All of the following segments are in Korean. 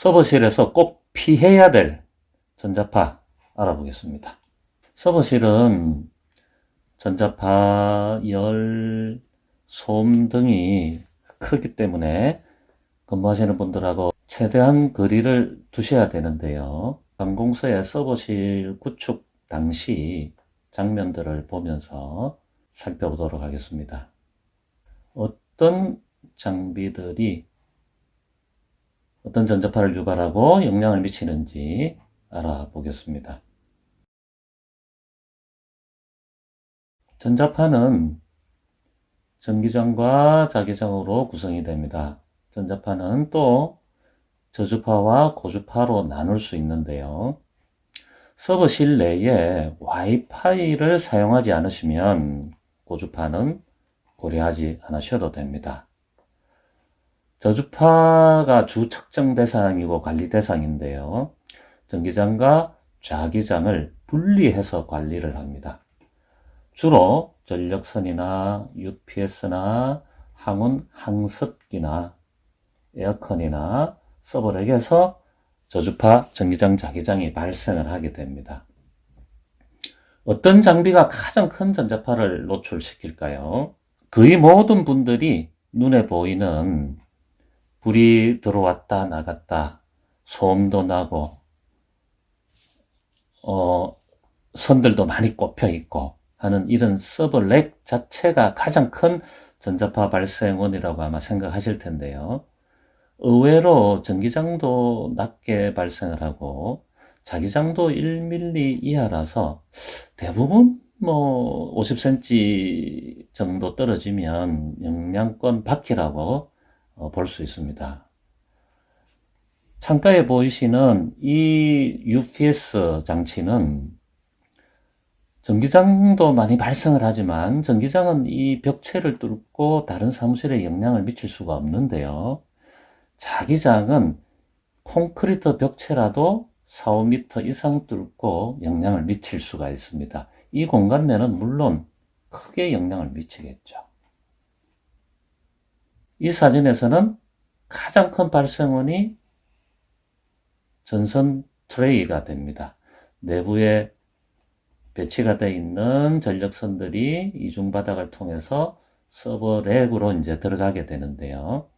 서버실에서 꼭 피해야 될 전자파 알아보겠습니다. 서버실은 전자파, 열, 소음 등이 크기 때문에 근무하시는 분들하고 최대한 거리를 두셔야 되는데요. 관공서의 서버실 구축 당시 장면들을 보면서 살펴보도록 하겠습니다. 어떤 장비들이 어떤 전자파를 유발하고 영향을 미치는지 알아보겠습니다. 전자파는 전기장과 자기장으로 구성이 됩니다. 전자파는 또 저주파와 고주파로 나눌 수 있는데요. 서버실 내에 와이파이를 사용하지 않으시면 고주파는 고려하지 않으셔도 됩니다. 저주파가 주 측정 대상이고 관리 대상인데요. 전기장과 자기장을 분리해서 관리를 합니다. 주로 전력선이나 UPS나 항온 항습기나 에어컨이나 서버렉에서 저주파, 전기장, 자기장이 발생을 하게 됩니다. 어떤 장비가 가장 큰 전자파를 노출시킬까요? 거의 모든 분들이 눈에 보이는 불이 들어왔다 나갔다, 소음도 나고, 선들도 많이 꼽혀 있고 하는 이런 서버렉 자체가 가장 큰 전자파 발생원이라고 아마 생각하실 텐데요. 의외로 전기장도 낮게 발생을 하고 자기장도 1mm 이하라서 대부분 50cm 정도 떨어지면 영향권 밖이라고 볼 수 있습니다. 창가에 보이시는 이 UPS 장치는 전기장도 많이 발생을 하지만 전기장은 이 벽체를 뚫고 다른 사무실에 영향을 미칠 수가 없는데요. 자기장은 콘크리트 벽체라도 4, 5m 이상 뚫고 영향을 미칠 수가 있습니다. 이 공간 내는 물론 크게 영향을 미치겠죠. 이 사진에서는 가장 큰 발생원이 전선 트레이가 됩니다. 내부에 배치가 되어 있는 전력선들이 이중바닥을 통해서 서버렉으로 이제 들어가게 되는데요.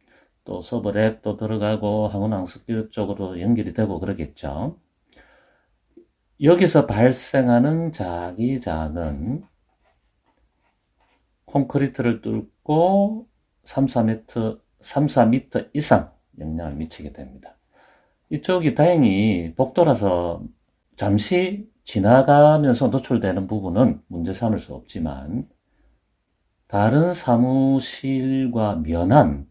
또 서버렉도 들어가고 항온항습기 쪽으로 연결이 되고 그러겠죠. 여기서 발생하는 자기장은 콘크리트를 뚫고 3, 4m 이상 영향을 미치게 됩니다. 이쪽이 다행히 복도라서 잠시 지나가면서 노출되는 부분은 문제 삼을 수 없지만 다른 사무실과 면한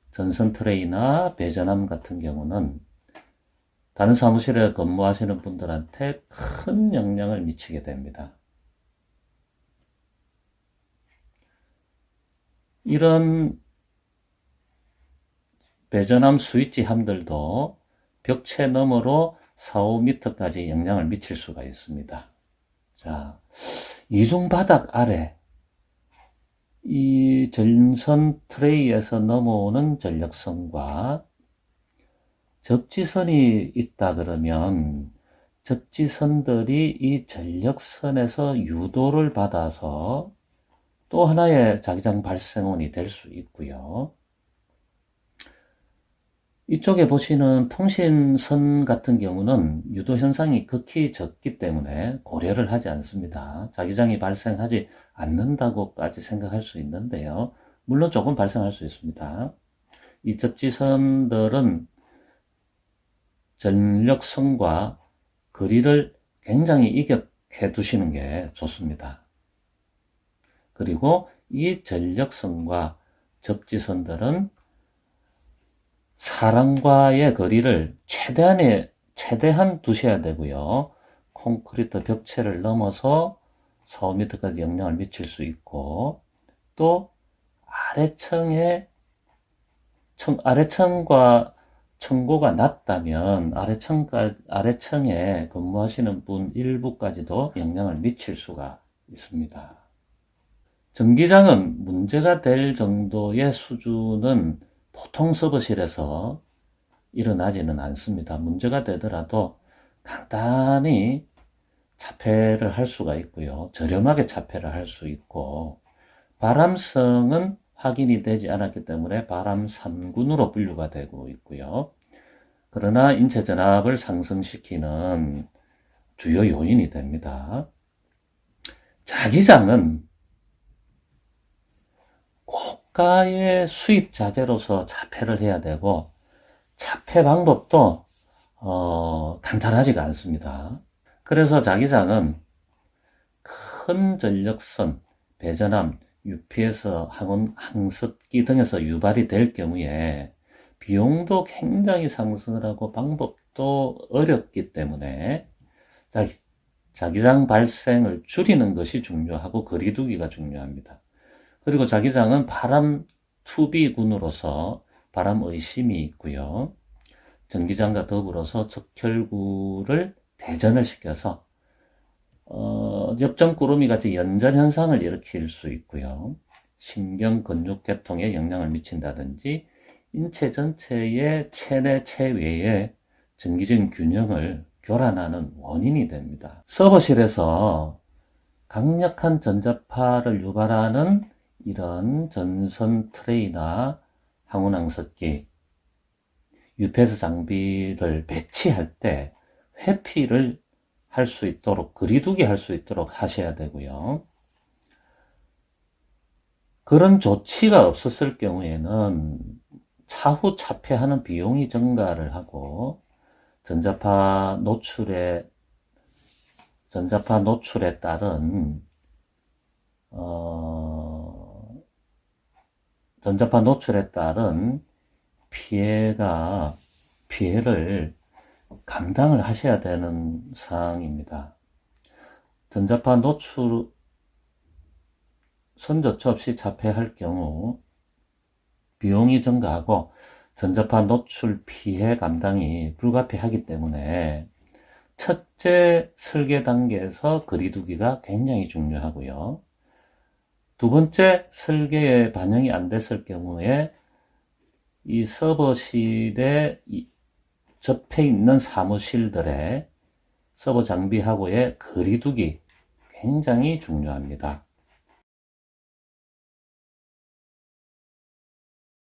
전선 트레이나 배전함 같은 경우는 다른 사무실에 근무하시는 분들한테 큰 영향을 미치게 됩니다. 이런 배전함 스위치함들도 벽체 너머로 4, 5m까지 영향을 미칠 수가 있습니다. 자, 이중바닥 아래 이 전선 트레이에서 넘어오는 전력선과 접지선이 있다 그러면 접지선들이 이 전력선에서 유도를 받아서 또 하나의 자기장 발생원이 될 수 있고요. 이쪽에 보시는 통신선 같은 경우는 유도 현상이 극히 적기 때문에 고려를 하지 않습니다. 자기장이 발생하지 않는다고까지 생각할 수 있는데요. 물론 조금 발생할 수 있습니다. 이 접지선들은 전력선과 거리를 굉장히 이격해 두시는 게 좋습니다. 그리고 이 전력선과 접지선들은 사람과의 거리를 최대한 두셔야 되고요. 콘크리트 벽체를 넘어서 4, 5m까지 영향을 미칠 수 있고, 또 아래층과 층고가 낮다면 아래층에 근무하시는 분 일부까지도 영향을 미칠 수가 있습니다. 전기장은 문제가 될 정도의 수준은 보통 서버실에서 일어나지는 않습니다. 문제가 되더라도 간단히 자폐를 할 수가 있고요. 저렴하게 자폐를 할 수 있고, 바람성은 확인이 되지 않았기 때문에 바람 3군으로 분류가 되고 있고요. 그러나 인체 전압을 상승시키는 주요 요인이 됩니다. 자기장은 고가의 수입 자재로서 자폐를 해야 되고, 자폐 방법도 간단하지가 않습니다. 그래서 자기장은 큰 전력선, 배전함, UPS, 항습기 등에서 유발이 될 경우에 비용도 굉장히 상승을 하고 방법도 어렵기 때문에 자기장 발생을 줄이는 것이 중요하고 거리두기가 중요합니다. 그리고 자기장은 바람 투비군으로서 바람 의심이 있고요. 전기장과 더불어서 적혈구를 대전을 시켜서 엽전꾸러미 같이 연전 현상을 일으킬 수 있고요. 신경 근육계통에 영향을 미친다든지 인체 전체의 체내 체외의 전기적인 균형을 교란하는 원인이 됩니다. 서버실에서 강력한 전자파를 유발하는 이런 전선 트레이나 항운항습기, UPS 장비를 배치할 때 회피를 할 수 있도록, 거리두기 할 수 있도록 하셔야 되고요. 그런 조치가 없었을 경우에는 차후 자폐하는 비용이 증가를 하고 전자파 노출에 따른 전자파 노출에 따른 피해를 감당을 하셔야 되는 사항입니다. 전자파 노출 선조치 없이 자폐할 경우 비용이 증가하고 전자파 노출 피해 감당이 불가피하기 때문에 첫째 설계 단계에서 거리두기가 굉장히 중요하고요. 두 번째 설계에 반영이 안 됐을 경우에 이 서버실에 접해 있는 사무실들의 서버 장비하고의 거리두기 굉장히 중요합니다.